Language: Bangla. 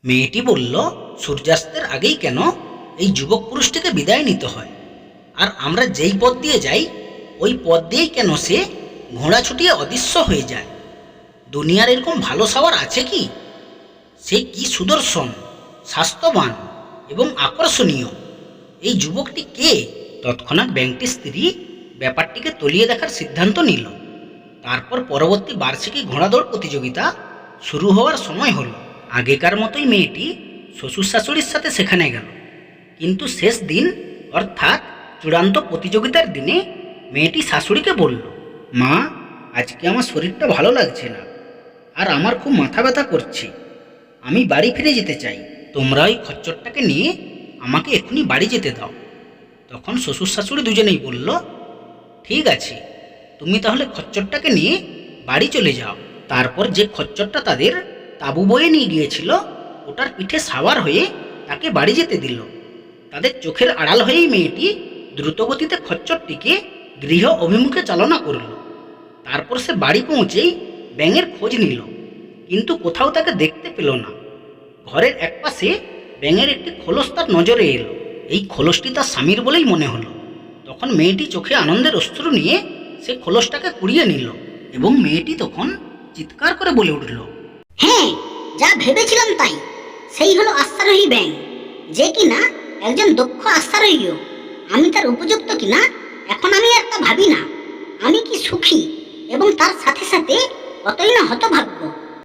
মেয়েটি বলল, সূর্যাস্তের আগেই কেন এই যুবক পুরুষটিকে বিদায় নিতে হয়, আর আমরা যেই পথ দিয়ে যাই ওই পথ দিয়েই কেন সে ঘোড়া ছুটিয়ে অদৃশ্য হয়ে যায়। দুনিয়ার এরকম ভালো সাওয়ার আছে কি? সে কি সুদর্শন, স্বাস্থ্যবান এবং আকর্ষণীয়। এই যুবকটি কে? তৎক্ষণাৎ ব্যাংকটির স্ত্রী ব্যাপারটিকে তলিয়ে দেখার সিদ্ধান্ত নিল। তারপর পরবর্তী বার্ষিকী ঘোড়াদৌড় প্রতিযোগিতা শুরু হওয়ার সময় হলো। আগেকার মতোই মেয়েটি শ্বশুর শাশুড়ির সাথে সেখানে গেল, কিন্তু শেষ দিন অর্থাৎ চূড়ান্ত প্রতিযোগিতার দিনে মেয়েটি শাশুড়িকে বলল, মা, আজকে আমার শরীরটা ভালো লাগছে না, আর আমার খুব মাথা ব্যথা করছে। আমি বাড়ি ফিরে যেতে চাই। তোমরা ওই খচ্চরটাকে নিয়ে আমাকে এক্ষুনি বাড়ি যেতে দাও। তখন শ্বশুর শাশুড়ি দুজনেই বলল, ঠিক আছে, তুমি তাহলে খচ্চরটাকে নিয়ে বাড়ি চলে যাও। তারপর যে খচ্চরটা তাদের তাঁবু বয়ে নিয়ে গিয়েছিল ওটার পিঠে সাওয়ার হয়ে তাকে বাড়ি যেতে দিল। তাদের চোখের আড়াল হয়েই মেয়েটি দ্রুতগতিতে খচ্চরটিকে গৃহ অভিমুখে চালনা করল। তারপর সে বাড়ি পৌঁছেই ব্যাঙের খোঁজ নিল, কিন্তু কোথাও তাকে দেখতে পেল না। ঘরের একপাশে ব্যাঙের একটি খোলস তার নজরে এলো। এই খোলসটি তার স্বামীর বলেই মনে হলো। তখন মেয়েটি চোখে আনন্দের অশ্রু নিয়ে সে খোলসটাকে কুড়িয়ে নিল, এবং মেয়েটি তখন চিৎকার করে বলে উঠল, হ্যাঁ, যা ভেবেছিলাম তাই। সেই হলো অশ্বারোহী ব্যাঙ, যে কিনা একজন দক্ষ অশ্বারোহীও। আমি তার উপযুক্ত কিনা এখন আমি আর তা ভাবি না। আমি কি সুখী, এবং তার সাথে সাথে কতই না হতভাগ্য।